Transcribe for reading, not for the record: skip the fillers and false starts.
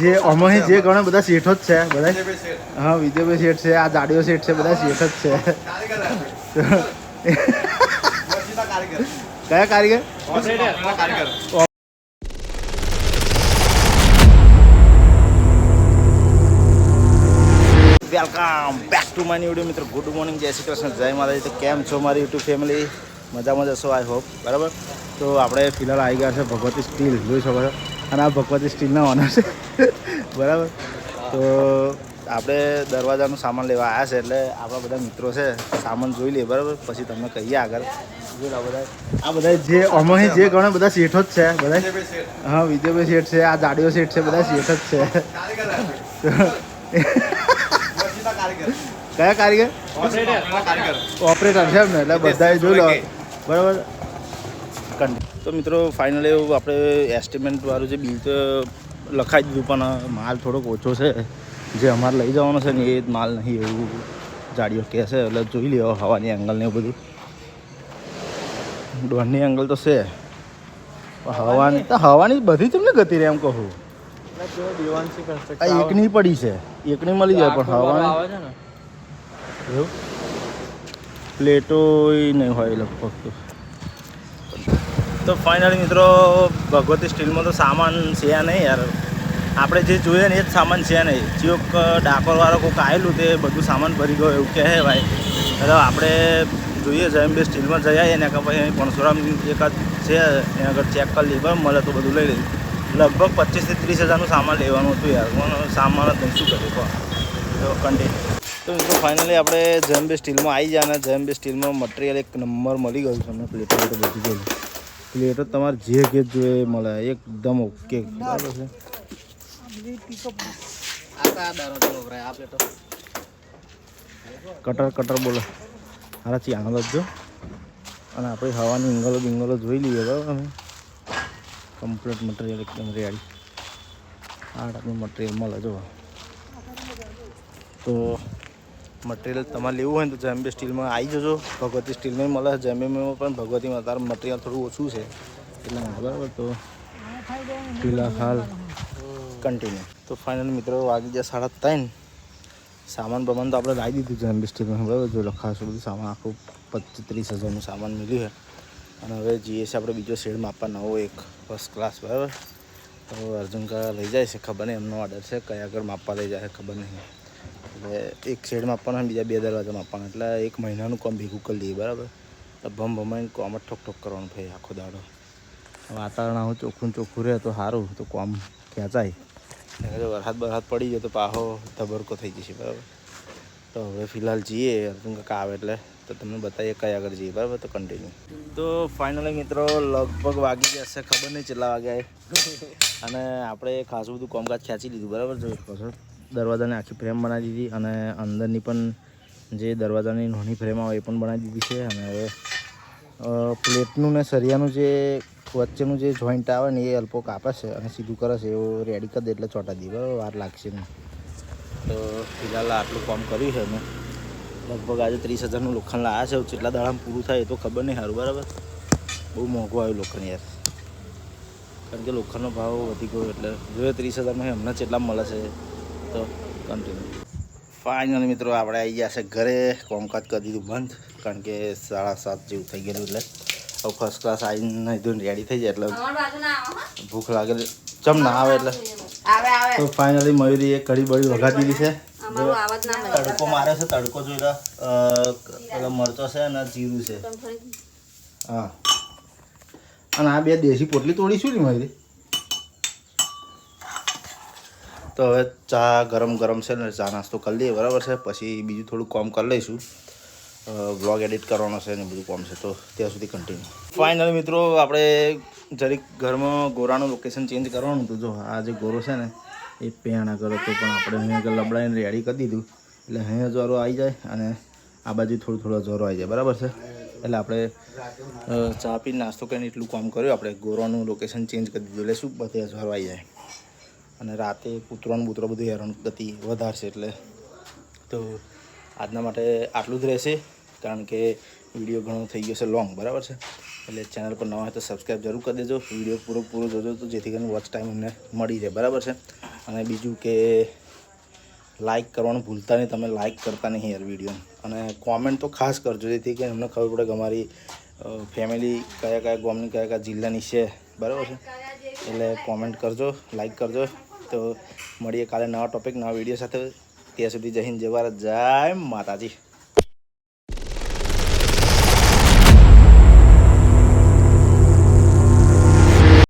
જે અમાહી જે ઘણા બધા શેઠો જ છે બધા. હા, વિજયભાઈ શેઠ છે, આ જાડીઓ શેઠ છે, બધા શેઠ જ છે. કયા કારીગર? Welcome back to my new video. મિત્રો ગુડ મોર્નિંગ, જય શ્રી કૃષ્ણ, જય માતાજી. તો કેમ છો મારી યુટ્યુબ ફેમિલી? મજામાં જશો આઈ હોપ. બરાબર. તો આપણે ફિલહાલ આવી ગયા છે ભગવતી સ્ટીલ, જોઈ શકો છો. અને આ ભગવતી સ્ટીલના ઓનર છે. બરાબર. તો આપણે દરવાજાનો સામાન લેવા આવ્યા છે, એટલે આપણા બધા મિત્રો છે, સામાન જોઈ લઈએ. બરાબર, પછી તમને કહીએ આગળ. આ બધા જે અમાહી જે ઘણા બધા શેઠો જ છે બધા. હા, વિજયભાઈ શેઠ છે, આ જાડીઓ શેઠ છે, બધા શેઠ જ છે. કયા કારીગર? ઓપરેટર છે એમ ને, એટલે બધા જોઈ લો. બરાબર. તો મિત્રો ફાઇનલી આપણે એસ્ટિમેટ વાળું જે બિલ તો લખાઈ દીધું, પણ માલ થોડોક ઓછો છે. જે અમારે લઈ જવાનો છે ને એ માલ નહીં, એવું જાડીઓ કહે છે. એટલે જોઈ લ્યો હવાની એંગલ ને એવું બધું. દોડની એંગલ તો છે, હવાની બધી તમને ગતિ રહે એમ કહું. એકની પડી છે, એકની મળી જાય, પણ હવાની એવું પ્લેટો નહીં હોય લગભગ. તો ફાઇનલી મિત્રો ભગવતી સ્ટીલમાં તો સામાન છે નહીં યાર. આપણે જે જોઈએ ને એ જ સામાન છે નહીં. ચિયોક ડાકોરવાળો કોઈક આવેલું તે બધું સામાન ભરી ગયો એવું કહે ભાઈ. એટલે આપણે જોઈએ છે એમ બે સ્ટીલમાં જઈ આવીએ ને કે ભાઈ અહીં પરશુરામ એકાદ છે એના આગળ ચેક કરી લઈએ. બરાબર, મળે તો બધું લઈ લઈએ. લગભગ 25 થી 30 હજારનું સામાન લેવાનું હતું યાર, પણ સામાન જ નહીં, શું કર્યું તો કન્ટિન્યુ. તો મિત્રો ફાઇનલી આપણે જેમ બે સ્ટીલમાં આવી જાય, અને જેમ બે સ્ટીલમાં મટીરિયલ એક નંબર મળી ગયું છે. અમને પ્લેટો બધું જોયું. પ્લેટો તમારે જે કે જોઈએ મળે, એકદમ ઓકે. બરાબર છે. કટર બોલો હારા ચેનલ જ જો. અને આપણે હવાની ઇંગલો જોઈ લઈએ. બરાબર, અમે કમ્પ્લીટ મટીરિયલ એકદમ રેડી. આ ટાઈપનું મટીરિયલ મળે જો. તો મટીરિયલ તમારે લેવું હોય ને તો જેમ્બે સ્ટીલમાં આવી જજો. ભગવતી સ્ટીલમાં મળે, જેમ્બેમાં પણ ભગવતીમાં તારું મટીરિયલ થોડું ઓછું છે એટલે. બરાબર. તો ફિલહાલ કન્ટિન્યુ. તો ફાઇનલ મિત્રો વાગી ગયા 3:30. સામાન બમાન તો આપણે લાવી દીધું જેમ્બે સ્ટીલમાં. બરાબર, જો લખાશું બધું સામાન આખું 25-30 હજારનું સામાન મળ્યું છે. અને હવે જઈએ છીએ આપણે બીજો શેડ માપવા, નવો એક ફર્સ્ટ ક્લાસ. બરાબર. તો અર્જુનકા લઈ જાય છે, ખબર નહીં એમનો ઓર્ડર છે, કયા આગળ માપવા લઈ જાય ખબર નહીં. એટલે એક શેડ માપવાના, બીજા 2 દરવાજા માપવાના, એટલે 1 મહિનાનું કામ ભેગું કરી લઈએ. બરાબર. તો ભમાઈને કોમ જ ઠોક કરવાનું ભાઈ આખો દાડો. વાતાવરણ આવું ચોખ્ખું રહે તો સારું, તો કોમ ખેંચાય. વરસાદ પડી ગયો તો પાહો ધબરકો થઈ જશે. બરાબર. તો હવે ફિલહાલ જઈએ, અર્જુન કાકા આવે એટલે તો તમને બતાવીએ કયા આગળ જઈએ. બરાબર. તો કન્ટિન્યુ. તો ફાઇનલી મિત્રો લગભગ વાગી જશે, ખબર નહીં કેટલા વાગ્યા. અને આપણે ખાસું બધું કામકાજ ખેંચી લીધું. બરાબર. જોઈ શકો છો દરવાજાને આખી ફ્રેમ બનાવી દીધી, અને અંદરની પણ જે દરવાજાની નાની ફ્રેમ આવે એ પણ બનાવી દીધી છે. અને હવે પ્લેટનું ને સરિયાનું જે વચ્ચેનું જે જોઈન્ટ આવે ને એ અલ્પો કાપે છે અને સીધું કરે છે. એવું રેડી કરી દે એટલે ચોંટા દે. બરાબર, વાર લાગશે નહીં. તો ફિલહાલ આટલું કામ કર્યું છે. મેં લગભગ આજે 30 હજારનું લોખંડ લાવ્યા છે. કેટલા દાડામાં પૂરું થાય એ તો ખબર નહીં. સારું. બરાબર. બહુ મોંઘું આવ્યું લોખંડ યાર, કારણ કે લોખંડનો ભાવ વધી ગયો. એટલે જોઈએ 30 હજારમાં હમણાં કેટલા મળે છે. તો કન્ટિન્યુ. ફાઇનલ મિત્રો આપણે આવી ગયા છે ઘરે. કામકાજ કરી દીધું બંધ, કારણ કે 7:30 જેવું થઈ ગયેલું. એટલે હવે ફર્સ્ટ ક્લાસ આવીને ધોઈને રેડી થઈ જાય એટલે ભૂખ લાગે ચમ ના આવે એટલે. તો ફાઇનલી મયુરી એક કઢી બળી વઘારી દીધી છે. તડકો મારે છે, તડકો જોઈ પેલા મરચો છે અને જીરું છે. હા, અને આ 2 દેશી પોટલી તોડીશું ને મયુરી. તો હવે ચા ગરમ છે ને, ચા નાસ્તો કરી લઈએ. બરાબર છે. પછી બીજું થોડું કામ કરી લઈશું. વ્લોગ એડિટ કરવાનો છે ને બધું કામ છે, તો ત્યાં સુધી કન્ટિન્યુ. ફાઇનલી મિત્રો આપણે જરીક ઘરમાં ગોરાનું લોકેશન ચેન્જ કરવાનું હતું. જો આ જે ગોરો છે ને એ પેણા કરો તો પણ આપણે અહીં આગળ લબડાઈને રેડી કરી દીધું, એટલે અહીં અજવાળો આવી જાય અને આ બાજુ થોડું અજવાળો આવી જાય. બરાબર છે. એટલે આપણે ચા પીને નાસ્તો કરીને એટલું કામ કર્યું. આપણે ગોરાનું લોકેશન ચેન્જ કરી દીધું, એટલે શું બધે અજવાળો આવી જાય. અને રાતે કૂતરોનું બધું હેરાન ગતિ વધારશે. એટલે તો આજના માટે આટલું જ રહેશે, કારણ કે વિડીયો ઘણો થઈ ગયો છે લોંગ. બરાબર છે. એટલે ચેનલ પર નવા હોય તો સબસ્ક્રાઈબ જરૂર કરી દેજો. વિડીયો પૂરો જોજો, તો જેથી કરીને વોચ ટાઈમ અમને મળી રહે. બરાબર છે. અને બીજું કે લાઇક કરવાનું ભૂલતા નહીં, તમે લાઇક કરતા નહીં યાર વિડીયો, અને કોમેન્ટ તો ખાસ કરજો જેથી કે અમને ખબર પડે કે અમારી ફેમિલી કયા કયા ગામની કયા કયા જિલ્લાની છે, બરાબર છે. એટલે કોમેન્ટ કરજો, લાઇક કરજો. તો મળીએ કાલે નવા ટોપિક નવા વિડીયો સાથે. ત્યાં સુધી જય હિન્દ, જય ભારત, જય માતાજી.